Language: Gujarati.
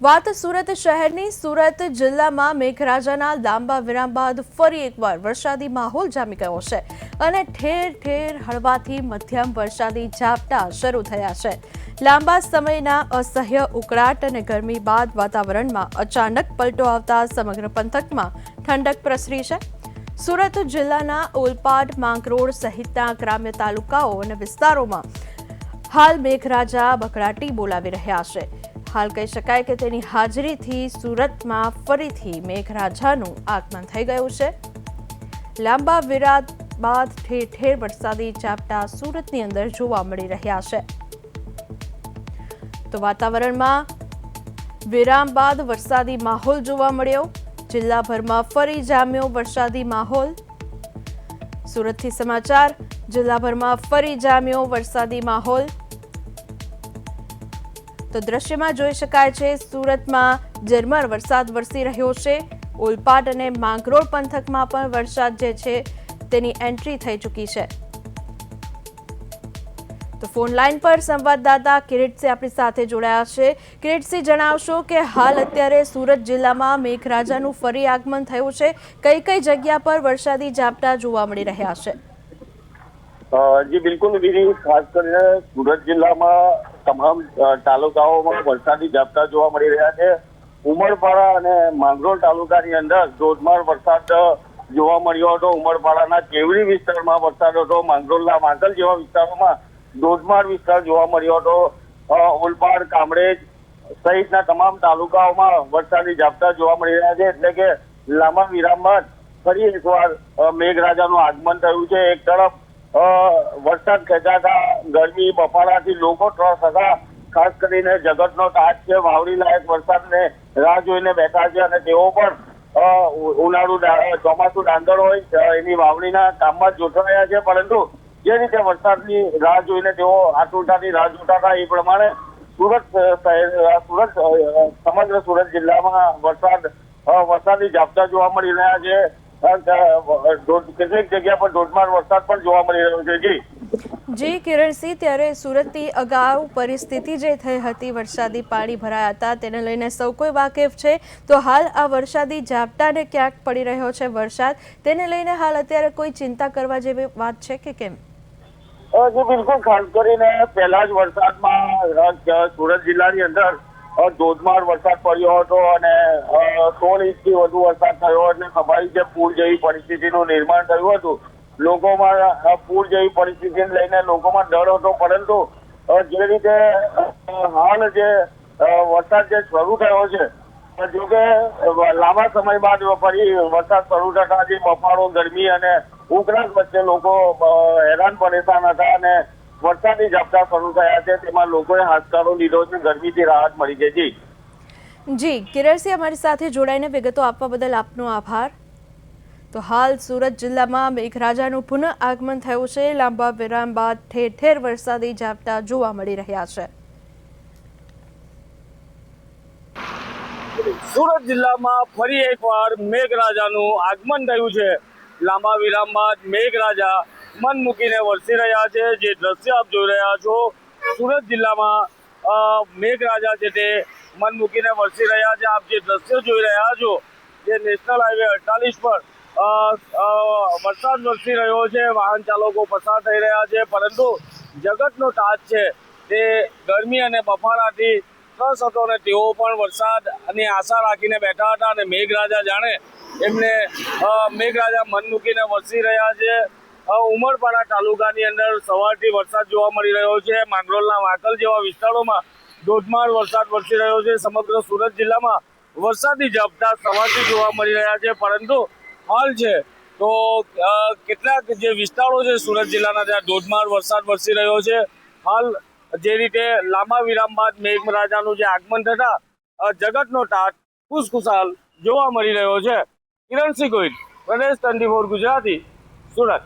વાત સુરત શહેરની સુરત જિલ્લામાં મેઘરાજાના લાંબા વિરામ બાદ ફરી એકવાર વરસાદી માહોલ જામી ગયો છે અને ઠેર ઠેર હળવાથી મધ્યમ વરસાદી ઝાપટા શરૂ થયા છે। લાંબા સમયના અસહ્ય ઉકળાટ અને ગરમી બાદ વાતાવરણમાં અચાનક પલટો આવતા સમગ્ર પંથકમાં ઠંડક પ્રસરી છે। સુરત જિલ્લાના ઓલપાડ, માંગરોળ સહિતના ગ્રામ્ય તાલુકાઓ અને વિસ્તારોમાં હાલ મેઘરાજા બકળાટી બોલાવી રહ્યા છે। હાલ કહી શકાય કે તેની હાજરીથી સુરતમાં ફરીથી મેઘરાજાનું આગમન થઈ ગયું છે। લાંબા વિરામ બાદ ઠેર ઠેર વરસાદી ઝાપટા સુરતની અંદર જોવા મળી રહ્યા છે। તો વાતાવરણમાં વિરામ બાદ વરસાદી માહોલ જોવા મળ્યો। જિલ્લાભરમાં ફરી જામ્યો વરસાદી માહોલ। સુરતથી સમાચાર। જિલ્લાભરમાં ફરી જામ્યો વરસાદી માહોલ। તો દ્રશ્યમાં જોઈ શકાય છે સુરતમાં ઝરમર વરસાદ વરસી રહ્યો છે। ઓલપાડ અને માંગરોળ પંથકમાં પણ વરસાદ જે છે તેની એન્ટ્રી થઈ ચૂકી છે। તો ફોન લાઈન પર સંવાદદાતા કિરીટસિંહ આપણી સાથે જોડાયા છે। કિરીટસિંહ, જણાવશો કે હાલ અત્યારે સુરત જિલ્લામાં મેઘરાજાનું ફરી આગમન થયું છે, કઈ કઈ જગ્યા પર વરસાદી ઝાપટા જોવા મળી રહ્યા છે? જી બિલકુલ વિધિ, ખાસ કરીને સુરત જિલ્લામાં તમામ તાલુકાઓમાં વરસાદી ઝાપટા જોવા મળી રહ્યા છે। ઉમરપાડા અને માંગરોળ તાલુકાની અંદર ધોધમાર વરસાદ જોવા મળ્યો હતો। ઉમરપાડાના કેવડી વિસ્તારમાં વરસાદ હતો। માંગરોળના વાંકલ જેવા વિસ્તારોમાં ધોધમાર વિસ્તાર જોવા મળ્યો હતો। ઓલપાડ, કામરેજ સહિતના તમામ તાલુકાઓમાં વરસાદી ઝાપટા જોવા મળી રહ્યા છે। એટલે કે લાંબા વિરામ બાદ ફરી એકવાર મેઘરાજાનું આગમન થયું છે। એક તરફ વરસાદ ખેંચાતા ગરમી બફારાથી લોકો ત્રાસ હતા। ખાસ કરીને જગતનો તાજ છે, વાવણી લાયક વરસાદને રાહ જોઈને બેઠા છે અને તેઓ પણ ઉનાળુ ચોમાસુ ડાંગર હોય એની વાવણીના કામમાં જોતરાયા છે। પરંતુ જે રીતે વરસાદની રાહ જોઈને તેઓ આતુરતાથી રાહ જોતા હતા એ પ્રમાણે સમગ્ર સુરત જિલ્લામાં વરસાદી ઝાપટા જોવા મળી રહ્યા છે। કેટલીક જગ્યા પર ધોધમાર વરસાદ પણ જોવા મળી રહ્યો છે। જી કિરણસિંહ, ત્યારે સુરતની અગાઉ પરિસ્થિતિ જે થઈ હતી, વરસાદી પાણી ભરાયા હતા, તેને લઈને સૌ કોઈ વાકેફ છે। તો હાલ આ વરસાદી ઝાપટાને ક્યાંક પડી રહ્યો છે વરસાદ, તેને લઈને હાલ અત્યારે કોઈ ચિંતા કરવા જેવી વાત છે કે કેમ? જી બિલકુલ, ખાસ કરીને પહેલા જ વરસાદમાં સુરત જિલ્લાની અંદર ધોધમાર વરસાદ પડ્યો હતો અને 16 ઇંચથી વધુ વરસાદ થયો એટલે સ્વાભાવિક છે પૂર જેવી પરિસ્થિતિનું નિર્માણ થયું હતું। લોકોમાં પૂર જેવી પરિસ્થિતિને લઈને લોકોમાં ડર હતો। પરંતુ જે રીતે હાલ જે વરસાદ જે શરૂ થયો છે, જોકે લાંબા સમય બાદ ફરી વરસાદ શરૂ થતા જે બફારો, ગરમી અને ઉકળાટ વચ્ચે લોકો હેરાન પરેશાન હતા અને વરસાદી ઝાપટા શરૂ થયા છે, તેમાં લોકોએ હાશકારો લીધો છે। ગરમીથી રાહત મળી છે। જી કિરણસિંહ, અમારી સાથે જોડાઈને વિગતો આપવા બદલ આપનો આભાર। તો હાલ સુરત જિલ્લામાં મેઘરાજાનું પુનઃ આગમન થયું છે। લાંબા વિરામ બાદ ઠેર ઠેર વરસાદી ઝાપટા જોવા મળી રહ્યા છે। સુરત જિલ્લામાં ફરી એકવાર મેઘરાજાનું આગમન થયું છે। લાંબા વિરામ બાદ મેઘરાજા મન મૂકીને વરસી રહ્યા છે। જે દ્રશ્ય આપ જોઈ રહ્યા છો, સુરત જિલ્લામાં મેઘરાજા છે તે મન મૂકીને વરસી રહ્યા છે। આપ જે દ્રશ્યો જોઈ રહ્યા છો, જે નેશનલ હાઈવે 48 પર વરસાદ વરસી રહ્યો છે, વાહન ચાલકો પસાર થઈ રહ્યા છે, પરંતુ જગતનો તાજ છે તે ગરમી અને બફારાથી ત્રસ્ત હતો અને તેઓ પણ વરસાદની આશા રાખીને બેઠા હતા અને મેઘરાજા જાણે એમને મેઘરાજા મન મૂકીને વરસી રહ્યા છે। ઉમરપાડા તાલુકાની અંદર સવારથી વરસાદ જોવા મળી રહ્યો છે। માંગરોળના વાંકલ જેવા વિસ્તારોમાં ધોધમાર વરસાદ વરસી રહ્યો છે। સમગ્ર સુરત જિલ્લામાં વરસાદી ઝાપટા સવારથી જોવા મળી રહ્યા છે, પરંતુ હાલ છે તો કેટલાક જે વિસ્તારો છે સુરત જિલ્લાના, ત્યાં ધોધમાર વરસાદ વરસી રહ્યો છે। હાલ જે રીતે લાંબા વિરામ બાદ મેઘરાજાનું જે આગમન થતા જગતનો તાત ખુશખુશાલ જોવા મળી રહ્યો છે। કિરણસિંહ ગોહિલ, પ્રદેશ 24 ગુજરાતી, સુરત।